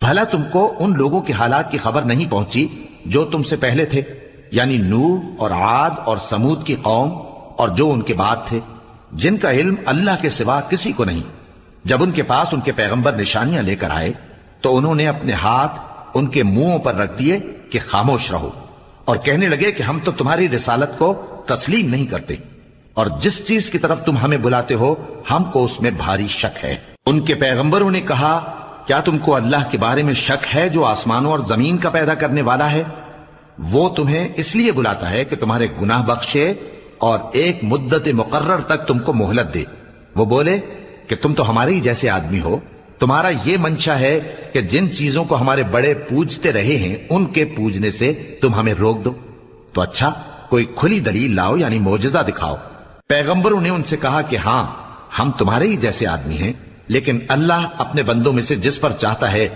بھلا تم کو ان لوگوں کے حالات کی خبر نہیں پہنچی جو تم سے پہلے تھے، یعنی نوح اور عاد اور سمود کی قوم اور جو ان کے بعد تھے، جن کا علم اللہ کے سوا کسی کو نہیں۔ جب ان کے پاس ان کے پیغمبر نشانیاں لے کر آئے تو انہوں نے اپنے ہاتھ ان کے منہوں پر رکھ دیے کہ خاموش رہو، اور کہنے لگے کہ ہم تو تمہاری رسالت کو تسلیم نہیں کرتے، اور جس چیز کی طرف تم ہمیں بلاتے ہو ہم کو اس میں بھاری شک ہے۔ ان کے پیغمبروں نے کہا، کیا تم کو اللہ کے بارے میں شک ہے جو آسمانوں اور زمین کا پیدا کرنے والا ہے؟ وہ تمہیں اس لیے بلاتا ہے کہ تمہارے گناہ بخشے اور ایک مدت مقرر تک تم کو مہلت دے۔ وہ بولے کہ تم تو ہمارے ہی جیسے آدمی ہو، تمہارا یہ منشا ہے کہ جن چیزوں کو ہمارے بڑے پوجتے رہے ہیں ان کے پوجنے سے تم ہمیں روک دو، تو اچھا کوئی کھلی دلیل لاؤ، یعنی معجزہ دکھاؤ۔ پیغمبروں نے ان سے کہا کہ ہاں ہم تمہارے ہی جیسے آدمی ہیں، لیکن اللہ اپنے بندوں میں سے جس پر چاہتا ہے